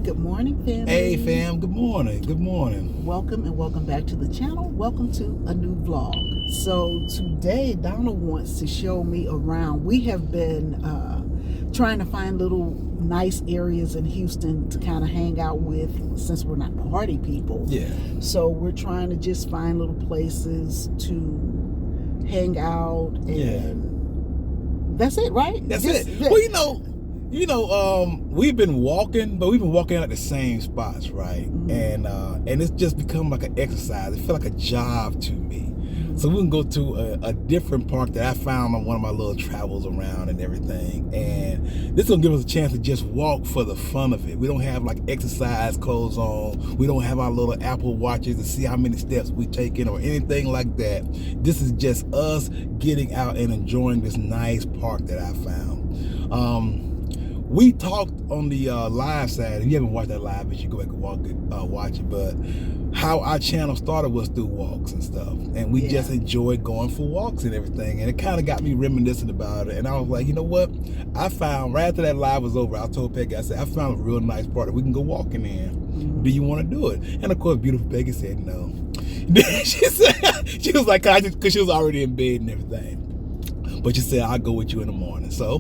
Good morning, family. Hey, fam. Good morning. Good morning. Welcome and welcome back to the channel. Welcome to a new vlog. So today, Donald wants to show me around. We have been trying to find little nice areas in Houston to kind of hang out with since we're not party people. Yeah. So we're trying to just find little places to hang out and that's it, right? That's it. Well, we've been walking, but we've been walking at the same spots, right? Mm-hmm. And it's just become like an exercise. It felt like a job to me. Mm-hmm. So we can go to a different park that I found on one of my little travels around and everything. And this will give us a chance to just walk for the fun of it. We don't have like exercise clothes on. We don't have our little Apple Watches to see how many steps we taking or anything like that. This is just us getting out and enjoying this nice park that I found. We talked on the live side. If you haven't watched that live, you should go back and watch it. But how our channel started was through walks and stuff. And we just enjoyed going for walks and everything. And it kind of got me reminiscent about it. And I was like, you know what? I found, right after that live was over, I told Peggy, I said, I found a real nice park that we can go walking in. Mm-hmm. Do you want to do it? And of course, beautiful Peggy said no. She was like, because she was already in bed and everything. But she said, I'll go with you in the morning. So,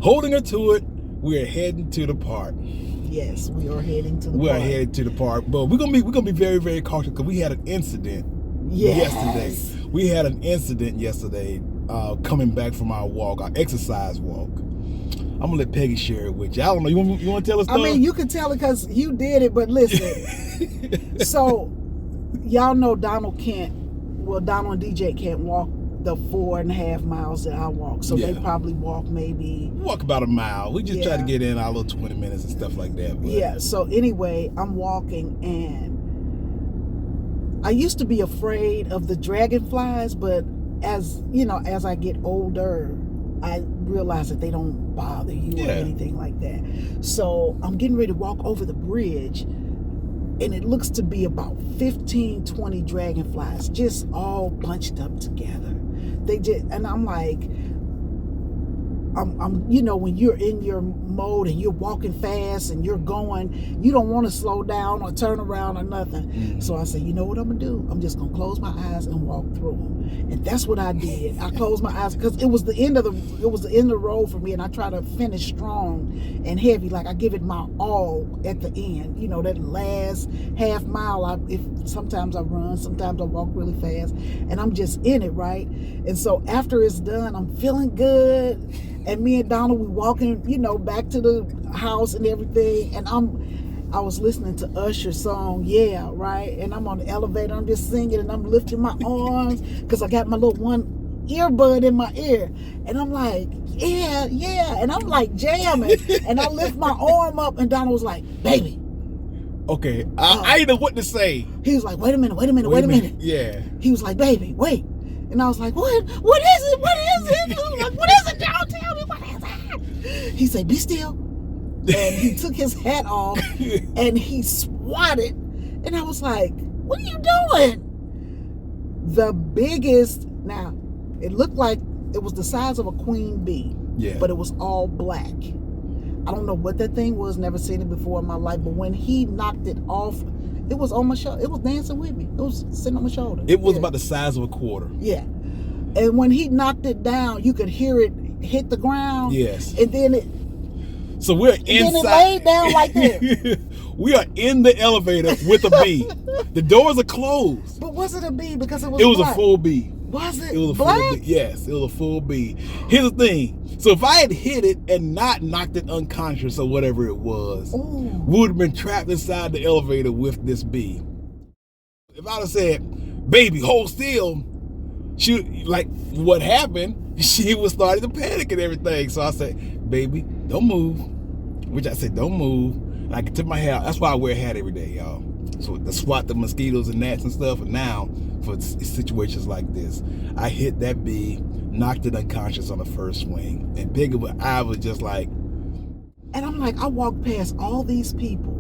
holding her to it, we're heading to the park. Yes, we are heading to the park. We are headed to the park, but we're gonna be very, very cautious because we had an incident yesterday. We had an incident yesterday coming back from our walk, our exercise walk. I'm gonna let Peggy share it with you. I don't know. You want to tell us? I mean, you can tell it because you did it. But listen, so y'all know Donald and DJ can't walk the 4.5 miles that I walk, so they probably walk about a mile. We just try to get in our little 20 minutes and stuff like that. But. Yeah. So anyway, I'm walking, and I used to be afraid of the dragonflies, but as I get older, I realize that they don't bother you or anything like that. So I'm getting ready to walk over the bridge, and it looks to be about 15-20 dragonflies just all bunched up together. And I'm like, when you're in your mode and you're walking fast and you're going, you don't want to slow down or turn around or nothing. Mm-hmm. So I said, you know what I'm gonna do? I'm just gonna close my eyes and walk through them. And that's what I did. I closed my eyes because it was the end of the road for me, and I try to finish strong and heavy. Like I give it my all at the end. That last half mile. Sometimes I run, sometimes I walk really fast, and I'm just in it, right? And so after it's done, I'm feeling good. And me and Donald, we walking, back to the house and everything. And I was listening to Usher's song, Yeah, right? And I'm on the elevator, I'm just singing, and I'm lifting my arms because I got my little one earbud in my ear. And I'm like, yeah. And I'm like jamming. And I lift my arm up, and Donald was like, baby. Okay, I didn't know what to say. He was like, wait a minute. Yeah. He was like, baby, wait. And I was like, what is it? What is it? He was like, what is it? Don't tell me, what is it? He said, be still. And he took his hat off and he swatted. And I was like, what are you doing? The biggest, now, it looked like it was the size of a queen bee. Yeah. But it was all black. I don't know what that thing was, never seen it before in my life. But when he knocked it off, it was on my shoulder. It was dancing with me. It was sitting on my shoulder. It was about the size of a quarter. Yeah. And when he knocked it down, you could hear it hit the ground. Yes. And then So we're inside. Then it laid down like this. We are in the elevator with a bee. The doors are closed. But was it a bee? Because it was black. A full bee. Was it? It was a black? full bee. Yes, it was a full bee. Here's the thing. So if I had hit it and not knocked it unconscious or whatever it was, we would have been trapped inside the elevator with this bee. If I'd have said, baby, hold still, what happened, she was starting to panic and everything. So I said, baby, don't move. Which I said, don't move. And I took my hat out. That's why I wear a hat every day, y'all. So to swat the mosquitoes and gnats and stuff. And now, for situations like this, I hit that bee, knocked it unconscious on the first swing. And Peggy, I was just like. And I'm like, I walked past all these people,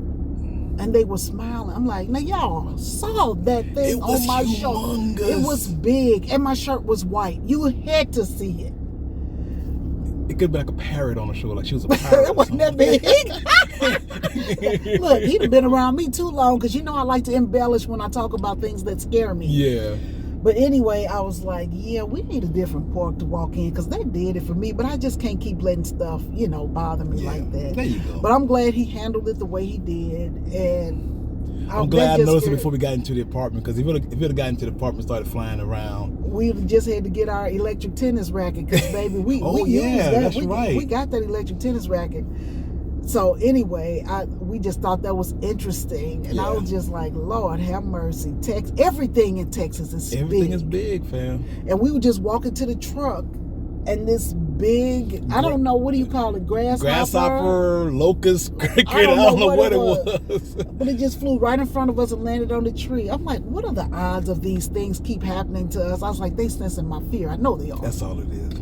and they were smiling. I'm like, now y'all saw that thing on my shirt. It was big, and my shirt was white. You had to see it. It could be like a parrot on the shoulder, like she was a parrot. It wasn't that big. Look, he'd have been around me too long because you know I like to embellish when I talk about things that scare me. Yeah. But anyway, I was like, yeah, we need a different park to walk in because they did it for me. But I just can't keep letting stuff, bother me like that. There you go. But I'm glad he handled it the way he did. And I'm glad I noticed it before we got into the apartment, because if it had gotten into the apartment and started flying around, we just had to get our electric tennis racket because, baby, we oh, used yeah, that. that's right. We got that electric tennis racket. So anyway, we just thought that was interesting, and I was just like, Lord have mercy. Everything in Texas is everything big. is big, fam. And we were just walking to the truck, and this big, I don't know, what do you call it, grasshopper, locust, cricket, I don't know what it was. But it just flew right in front of us and landed on the tree. I'm like, what are the odds of these things keep happening to us? I was like, they sensing my fear. I know they are. That's all it is.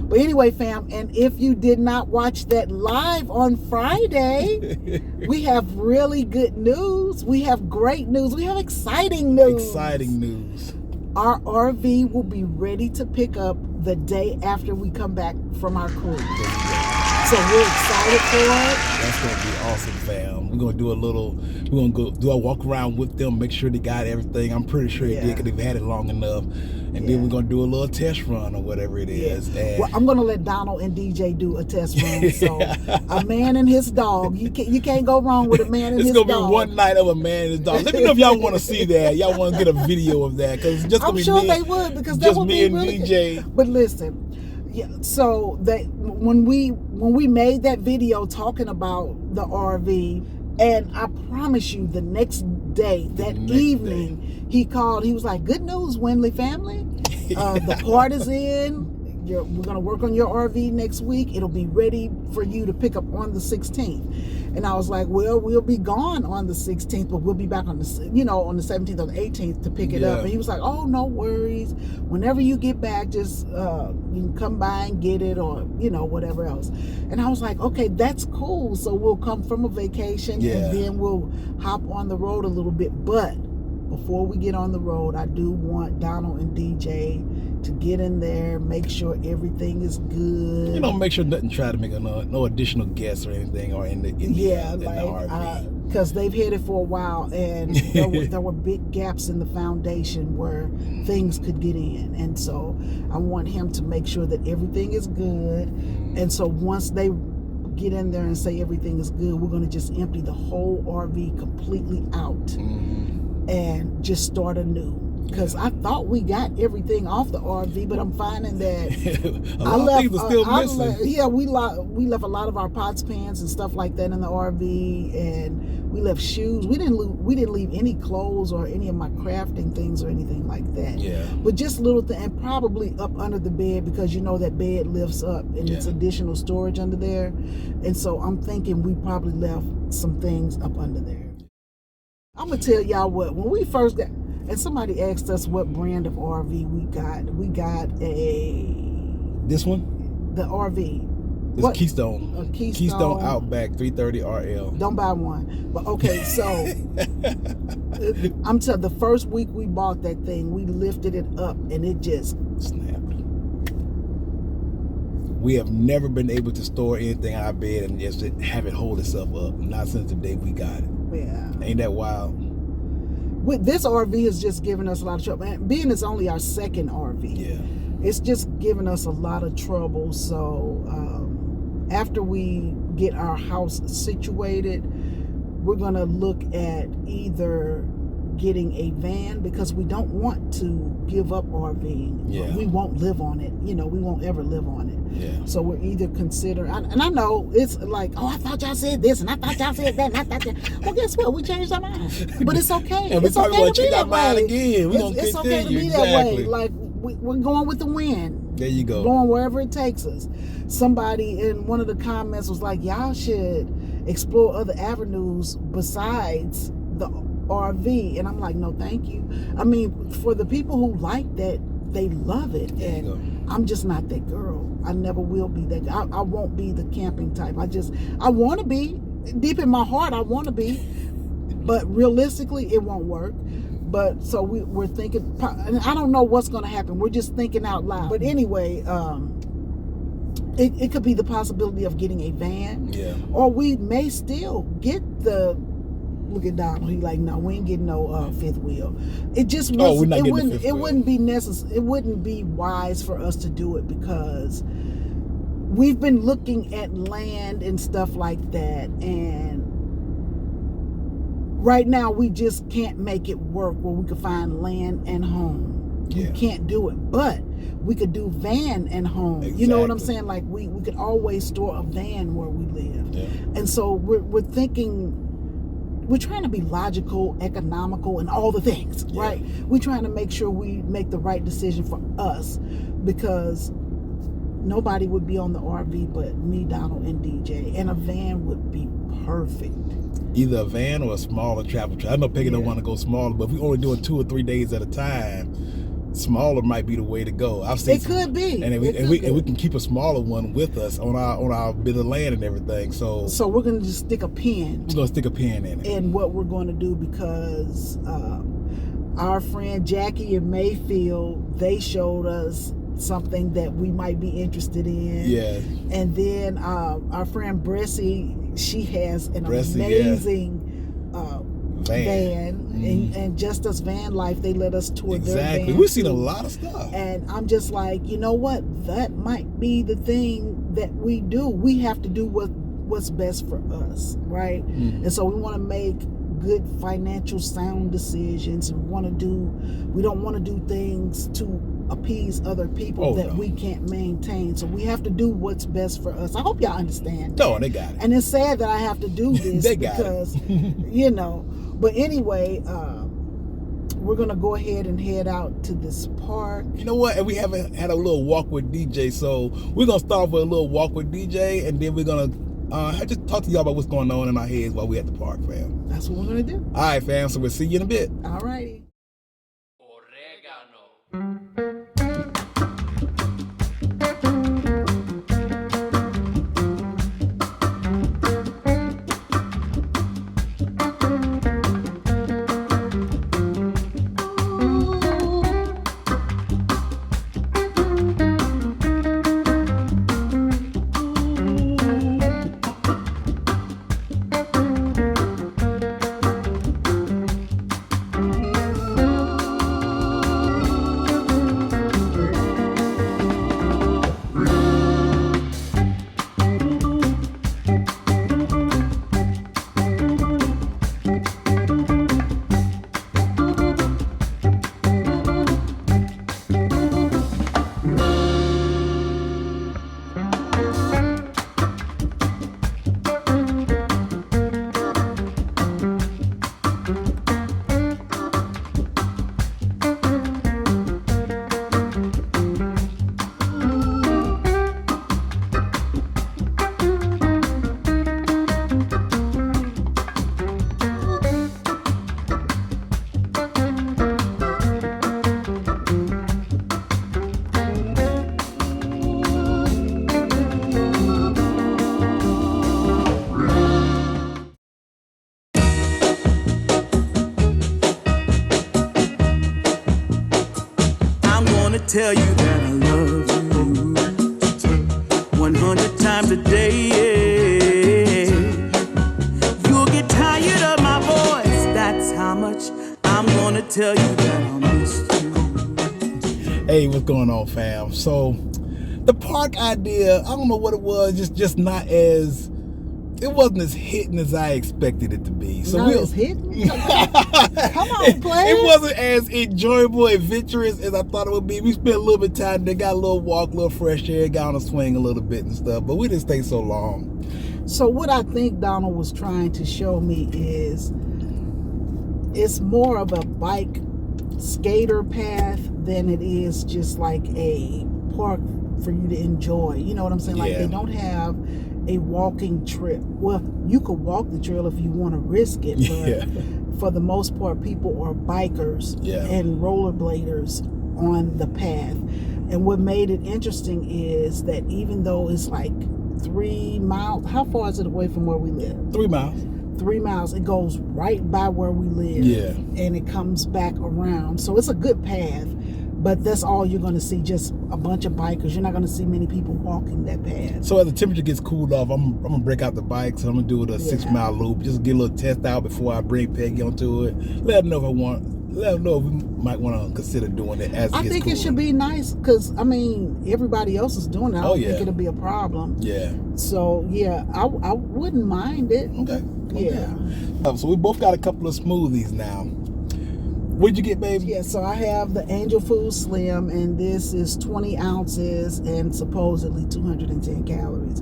But anyway, fam, and if you did not watch that live on Friday, we have really good news. We have great news. We have exciting news. Exciting news. Our RV will be ready to pick up the day after we come back from our cruise. So we're excited for it. That's going to be awesome, fam. We're going to go do a walk around with them, make sure they got everything. I'm pretty sure they did, because they've had it long enough. And then we're going to do a little test run or whatever it is. And well, I'm going to let Donald and DJ do a test run. So a man and his dog. You can't go wrong with a man and his dog. It's going to be one night of a man and his dog. Let me know if y'all want to see that. Y'all want to get a video of that. Cause it's just I'm sure they would, because that would be really DJ. Good. But listen, so when we made that video talking about the RV, and I promise you, the next day, that evening, he called. He was like, "Good news, Windley family. The part is in. We're going to work on your RV next week. It'll be ready for you to pick up on the 16th." And I was like, well, we'll be gone on the 16th, but we'll be back on the, on the 17th or the 18th to pick it up. And he was like, oh, no worries. Whenever you get back, just you can come by and get it, or, whatever else. And I was like, okay, that's cool. So we'll come from a vacation and then we'll hop on the road a little bit. But before we get on the road, I do want Donald and DJ to get in there, make sure everything is good. Make sure nothing try to make no additional guests or anything, or in the RV. Because they've had it for a while, and there were big gaps in the foundation where things could get in. And so I want him to make sure that everything is good. And so once they get in there and say everything is good, we're going to just empty the whole RV completely out and just start anew. Because I thought we got everything off the RV, but I'm finding that a lot of things are still missing. We left a lot of our pots, pans, and stuff like that in the RV, and we left shoes. We didn't leave any clothes or any of my crafting things or anything like that. Yeah. But just little things, and probably up under the bed, because that bed lifts up and it's additional storage under there. And so I'm thinking we probably left some things up under there. I'm gonna tell y'all what, when we first got. And somebody asked us what brand of RV we got. We got this one? The RV. It's Keystone. A Keystone. Keystone Outback 330 RL. Don't buy one. But okay, so I'm telling, the first week we bought that thing, we lifted it up and it just snapped. We have never been able to store anything in our bed and just have it hold itself up. Not since the day we got it. Yeah. Ain't that wild? With this RV has just given us a lot of trouble. And being it's only our second RV, it's just given us a lot of trouble. So after we get our house situated, we're going to look at either getting a van, because we don't want to give up RVing. We won't live on it. We won't ever live on it. So we're either considering, and I know it's like, oh, I thought y'all said this, and I thought y'all said that, and I thought that. Well, guess what? We changed our mind. But it's okay. And it's okay to be that way. Again. It's okay to be that way. Like, we're going with the wind. There you go. Going wherever it takes us. Somebody in one of the comments was like, y'all should explore other avenues besides the RV. And I'm like, no, thank you. I mean, for the people who like that, they love it. And I'm just not that girl. I never will be that. I won't be the camping type. I want to be. Deep in my heart, I want to be. But realistically, it won't work. But so we're thinking, and I don't know what's going to happen. We're just thinking out loud. But anyway, it could be the possibility of getting a van. Yeah. Or we may still get the. Look at Donald. He like, no, we ain't getting no fifth wheel. It just wasn't. We're not it getting wouldn't. the fifth It wheel. wouldn't be necessary. It wouldn't be wise for us to do it because we've been looking at land and stuff like that, and right now we just can't make it work where we could find land and home. Yeah. We can't do it, but we could do van and home. Exactly. You know what I'm saying? Like we could always store a van where we live. Yeah. And so we're thinking, we're trying to be logical, economical, and all the things, Yeah. right? We're trying to make sure we make the right decision for us because nobody would be on the RV but me, Donald, and DJ. And a van would be perfect. Either a van or a smaller travel trailer. I know Peggy don't Yeah. want to go smaller, but if we're only doing 2 or 3 days at a time, smaller might be the way to go. I've seen It could be. and we can keep a smaller one with us on our bit of land and everything. So So we're gonna just stick a pin we're gonna stick a pin in it. in what we're going to do because our friend Jackie in Mayfield, they showed us something that we might be interested in. Yeah. And then our friend Bressie, she has an Bressie, amazing van. Mm-hmm. And Just Us Van Life, they let us tour their Exactly. van We've seen a too. lot of stuff. And I'm just like, you know what? That might be the thing that we do. We have to do what's best for us, right? Mm-hmm. And so we want to make good financial sound decisions and we don't want to do things to appease other people that we can't maintain. So we have to do what's best for us. I hope y'all understand. No, they got it. And it's sad that I have to do this They got because you know. But anyway, we're gonna go ahead and head out to this park. You know what? And we haven't had a little walk with DJ, so we're gonna start off with a little walk with DJ, and then we're gonna just talk to y'all about what's going on in our heads while we're at the park, fam. That's what we're gonna do. All right, fam. So we'll see you in a bit. All righty. Tell you that I love you 100 times a day. You'll get tired of my voice. That's how much I'm gonna tell you that I miss you. Hey, what's going on, fam? So the park idea, I don't know what it was, just not as, it wasn't as hitting as I expected it to be. So Not as hitting? Come on, play. It wasn't as enjoyable, adventurous as I thought it would be. We spent a little bit of time there, got a little walk, a little fresh air, got on a swing a little bit and stuff, but we didn't stay so long. So what I think Donald was trying to show me is it's more of a bike skater path than it is just like a park for you to enjoy. You know what I'm saying? Like they don't have a walking trip. Well, you could walk the trail if you want to risk it, but for the most part, people are bikers and rollerbladers on the path. And what made it interesting is that even though it's like 3 miles, how far is it away from where we live? 3 miles. 3 miles. It goes right by where we live. Yeah. And it comes back around. So it's a good path. But that's all you're going to see, just a bunch of bikers. You're not going to see many people walking that path. So as the temperature gets cooled off, I'm going to break out the bikes. I'm going to do it a 6-mile loop. Just get a little test out before I bring Peggy onto it. Let them know if we might want to consider doing it as it gets I think cooler. it should be nice because, I mean, everybody else is doing it. I don't think it'll be a problem. Yeah. So, yeah, I wouldn't mind it. Okay. Yeah. So we both got a couple of smoothies now. What'd you get, baby? Yeah, so I have the Angel Food Slim, and this is 20 ounces and supposedly 210 calories.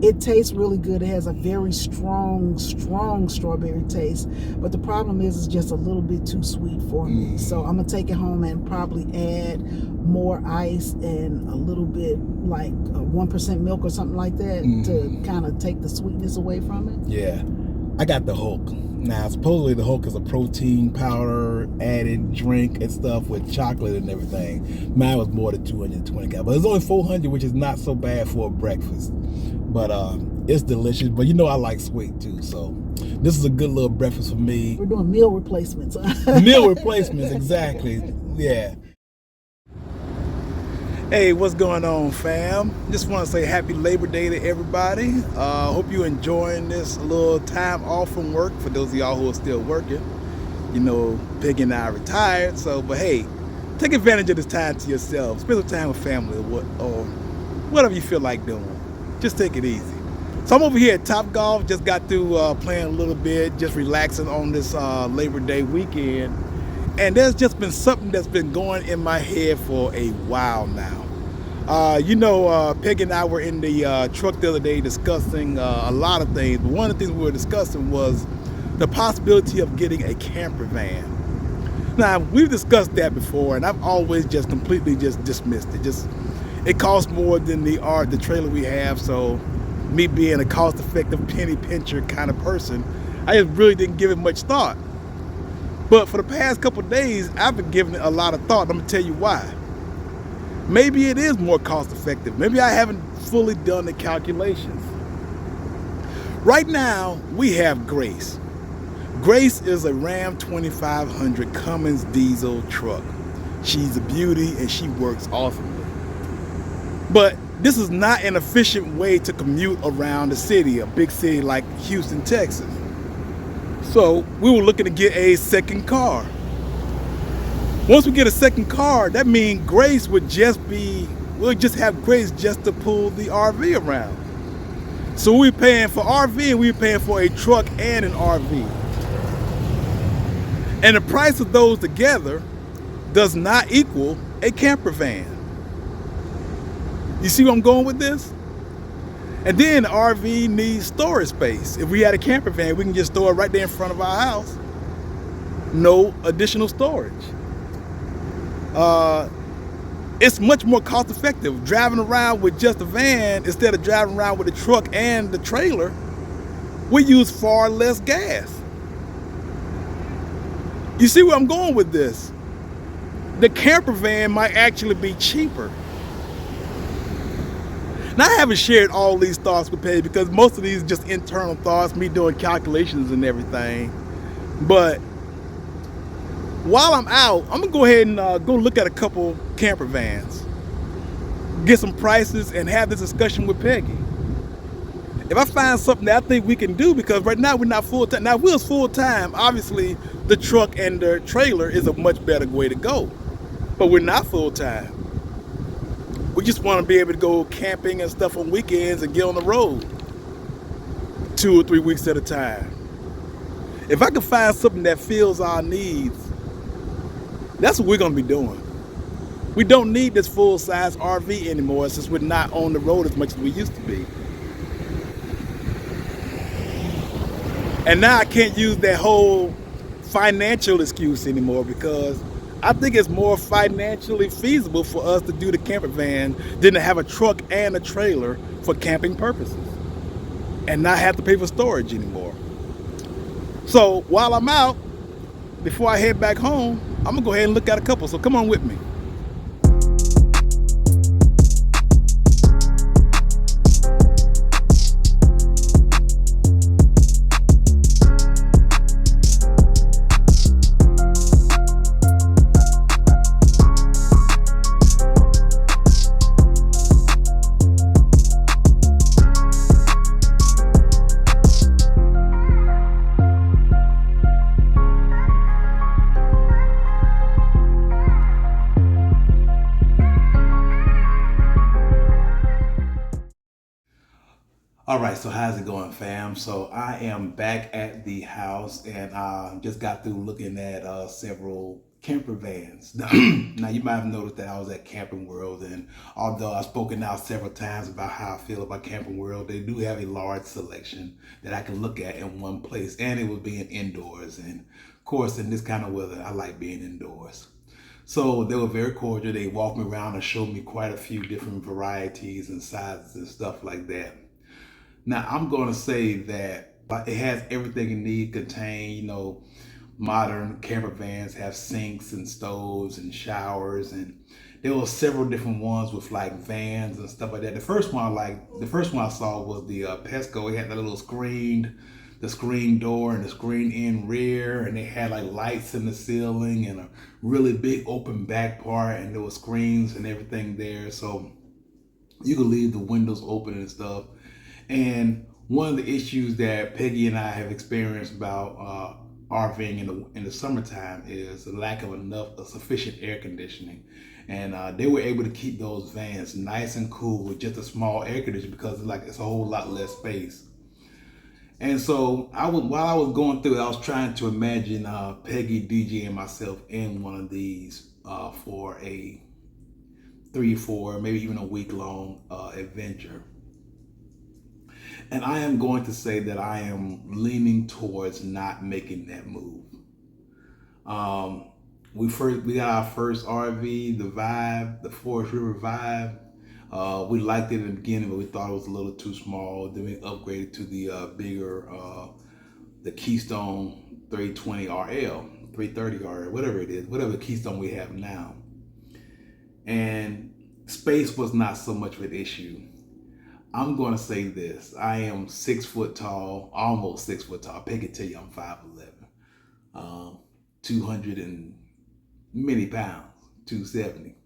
It tastes really good. It has a very strong strawberry taste, but the problem is it's just a little bit too sweet for me. So I'm gonna take it home and probably add more ice and a little bit like 1% milk or something like that to kind of take the sweetness away from it. Yeah, I got the Hulk. Now, supposedly the Hulk is a protein powder added drink and stuff with chocolate and everything. Mine was more than 220 calories, but it's only 400, which is not so bad for a breakfast. But it's delicious. But you know I like sweet too, so this is a good little breakfast for me. We're doing meal replacements. Meal replacements, exactly. Yeah. Hey, what's going on, fam? Just want to say happy Labor Day to everybody. Hope you're enjoying this little time off from work for those of y'all who are still working. You know, Peggy and I are retired, but hey, take advantage of this time to yourself. Spend some time with family or whatever you feel like doing. Just take it easy. So I'm over here at Top Golf. Just got through playing a little bit, just relaxing on this Labor Day weekend. And there's just been something that's been going in my head for a while now. Peggy and I were in the truck the other day discussing a lot of things. But one of the things we were discussing was the possibility of getting a camper van. Now, we've discussed that before, and I've always just completely just dismissed it. It costs more than the trailer we have, so me being a cost-effective penny pincher kind of person, I just really didn't give it much thought. But for the past couple of days, I've been giving it a lot of thought. I'm going to tell you why. Maybe it is more cost effective. Maybe I haven't fully done the calculations. Right now, we have Grace. Grace is a Ram 2500 Cummins diesel truck. She's a beauty and she works awesomely. But this is not an efficient way to commute around the city, a big city like Houston, Texas. So we were looking to get a second car. Once we get a second car, that means Grace we'll just have Grace just to pull the RV around. So we're paying for RV and we're paying for a truck and an RV. And the price of those together does not equal a camper van. You see where I'm going with this? And then the RV needs storage space. If we had a camper van, we can just store it right there in front of our house. No additional storage. It's much more cost effective driving around with just a van instead of driving around with a truck and the trailer. We use far less gas. You see where I'm going with this? The camper van might actually be cheaper. Now, I haven't shared all these thoughts with Peggy because most of these are just internal thoughts, me doing calculations and everything. But while I'm out, I'm gonna go ahead and go look at a couple camper vans, get some prices, and have this discussion with Peggy. If I find something that I think we can do, because right now we're not full-time. Now, if we was full-time, obviously the truck and the trailer is a much better way to go. But we're not full-time. We just want to be able to go camping and stuff on weekends and get on the road 2 or 3 weeks at a time. If I can find something that fills our needs, that's what we're going to be doing. We don't need this full-size RV anymore since we're not on the road as much as we used to be. And now I can't use that whole financial excuse anymore because I think it's more financially feasible for us to do the camper van than to have a truck and a trailer for camping purposes and not have to pay for storage anymore. So while I'm out, before I head back home, I'm gonna go ahead and look at a couple. So come on with me. All right, so how's it going, fam? So I am back at the house, and just got through looking at several camper vans. Now, you might have noticed that I was at Camping World, and although I've spoken out several times about how I feel about Camping World, they do have a large selection that I can look at in one place, and it was being indoors. And of course, in this kind of weather, I like being indoors. So they were very cordial. They walked me around and showed me quite a few different varieties and sizes and stuff like that. Now, I'm going to say that it has everything you need contained. Modern camper vans have sinks and stoves and showers, and there were several different ones with like vans and stuff like that. The first one I saw was the Pesco. It had the little the screen door and the screen in rear, and they had like lights in the ceiling and a really big open back part, and there were screens and everything there, so you could leave the windows open and stuff. And one of the issues that Peggy and I have experienced about RVing in the summertime is the lack of sufficient air conditioning. And they were able to keep those vans nice and cool with just a small air conditioner because it's a whole lot less space. And so while I was going through it, I was trying to imagine Peggy, DJ, and myself in one of these for a 3 or 4, maybe even a week-long adventure. And I am going to say that I am leaning towards not making that move. We got our first RV, the Vibe, the Forest River Vibe. We liked it in the beginning, but we thought it was a little too small. Then we upgraded to the bigger, the Keystone 320 RL, 330 RL, whatever it is, whatever Keystone we have now. And space was not so much of an issue. I'm going to say this. I am 6 foot tall, almost 6 foot tall. Peggy tell you I'm 5'11", 200 and many pounds, 270.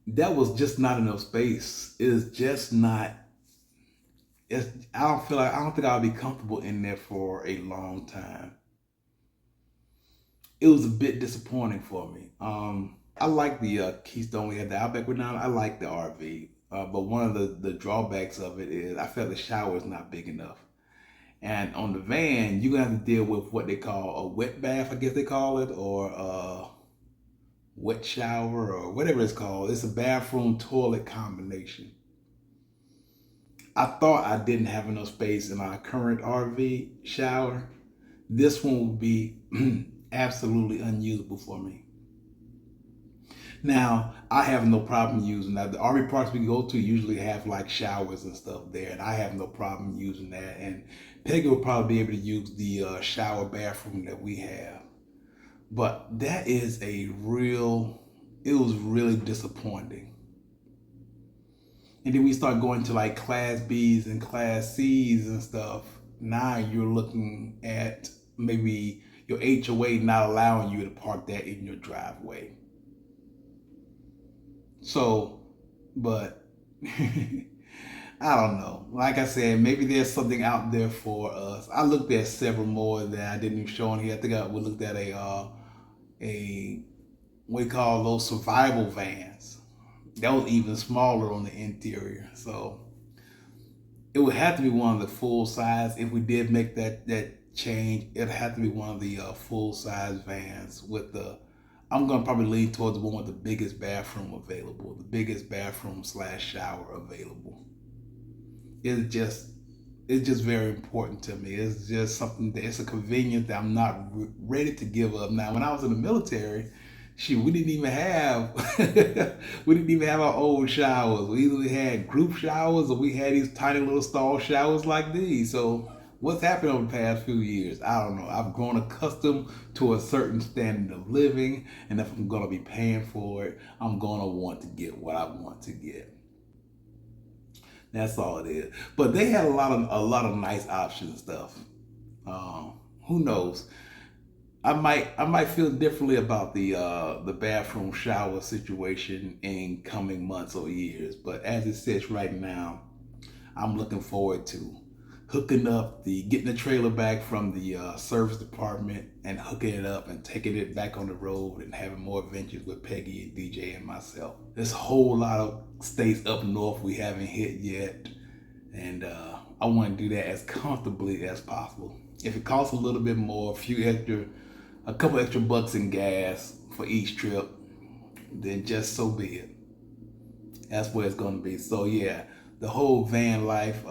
That was just not enough space. It's just not. I don't think I'll be comfortable in there for a long time. It was a bit disappointing for me. I like the Keystone we had, the Outback Renown. I like the RV. But one of the drawbacks of it is I felt the shower is not big enough. And on the van, you're going to have to deal with what they call a wet bath, I guess they call it, or a wet shower, or whatever it's called. It's a bathroom toilet combination. I thought I didn't have enough space in our current RV shower. This one will be absolutely unusable for me. Now, I have no problem using that. The RV parks we go to usually have like showers and stuff there, and I have no problem using that. And Peggy will probably be able to use the shower bathroom that we have. But that is it was really disappointing. And then we start going to like Class B's and Class C's and stuff. Now you're looking at maybe your HOA not allowing you to park that in your driveway. So, but I don't know. Like I said, maybe there's something out there for us. I looked at several more that I didn't even show on here. I think we looked at a what we call those survival vans. That was even smaller on the interior. So it would have to be one of the full size. If we did make that change, it'd have to be one of the full size vans with I'm going to probably lean towards the one with the biggest bathroom available, the biggest bathroom / shower available. It's just very important to me. It's just something it's a convenience that I'm not ready to give up. Now, when I was in the military, we didn't even have our own showers. We either had group showers or we had these tiny little stall showers like these. So what's happened over the past few years? I don't know. I've grown accustomed to a certain standard of living, and if I'm going to be paying for it, I'm going to want to get what I want to get. That's all it is. But they had a lot of nice options and stuff. Who knows? I might feel differently about the bathroom shower situation in coming months or years. But as it sits right now, I'm looking forward to getting the trailer back from the service department and hooking it up and taking it back on the road and having more adventures with Peggy and DJ and myself. There's a whole lot of states up north we haven't hit yet. And I want to do that as comfortably as possible. If it costs a little bit more, a couple extra bucks in gas for each trip, then just so be it. That's where it's going to be. So yeah, the whole van life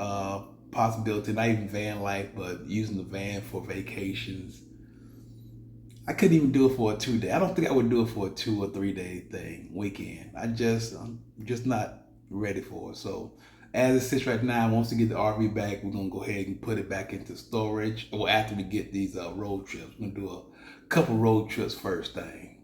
possibility, not even van life, but using the van for vacations. I couldn't even do it for a 2-day. I don't think I would do it for a 2 or 3 day weekend. I'm just not ready for it. So as it sits right now, once we get the RV back, we're gonna go ahead and put it back into storage. Well, after we get these road trips, we're gonna do a couple road trips first thing.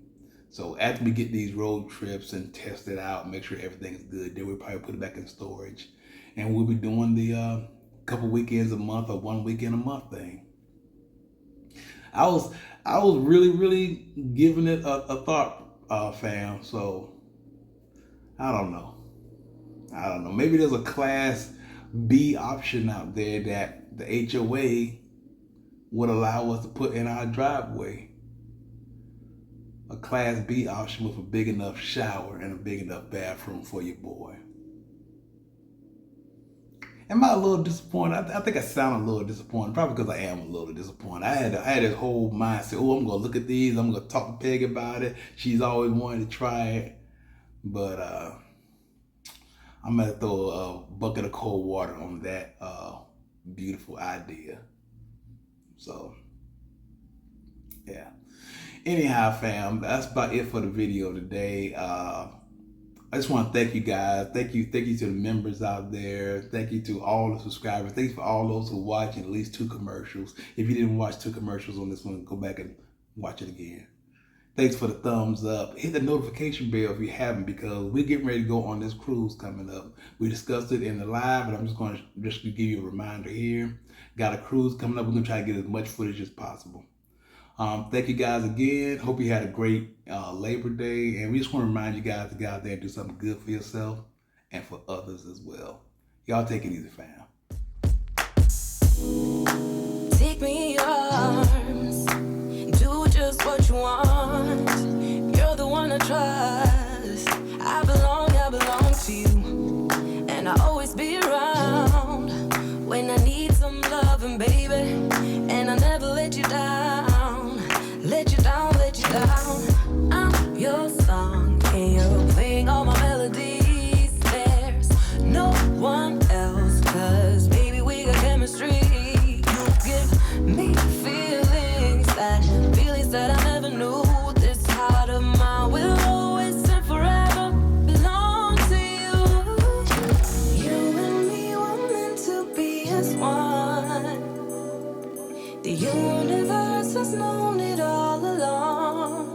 So after we get these road trips and test it out, make sure everything is good, then we'll probably put it back in storage. And we'll be doing the couple weekends a month or 1 weekend a month thing. I was really giving it a thought, fam. So I don't know. Maybe there's a Class B option out there that the HOA would allow us to put in our driveway. A Class B option with a big enough shower and a big enough bathroom for your boy. Am I a little disappointed? I think I sound a little disappointed, probably because I am a little disappointed. I had this whole mindset, I'm going to look at these, I'm going to talk to Peg about it. She's always wanted to try it. But I'm going to throw a bucket of cold water on that beautiful idea. So, yeah. Anyhow, fam, that's about it for the video today. I just want to thank you guys. Thank you to the members out there. Thank you to all the subscribers. Thanks for all those who are watching at least 2 commercials. If you didn't watch 2 commercials on this one, go back and watch it again. Thanks for the thumbs up. Hit the notification bell if you haven't, because we're getting ready to go on this cruise coming up. We discussed it in the live, but I'm just going to give you a reminder here. Got a cruise coming up. We're going to try to get as much footage as possible. Thank you guys again. Hope you had a great Labor Day. And we just want to remind you guys to get out there and do something good for yourself and for others as well. Y'all take it easy, fam. Take me in your arms. Do just what you want. You're the one I trust. I belong to you. And I'll always be around when I need some loving, baby. And I'll never let you down. Let you down. I'm your song, and you're playing all my melodies. There's no one else, 'cause baby, we got chemistry. You give me feelings that I never knew. This heart of mine will always and forever belong to you. You and me were meant to be as one. The universe has known it all along.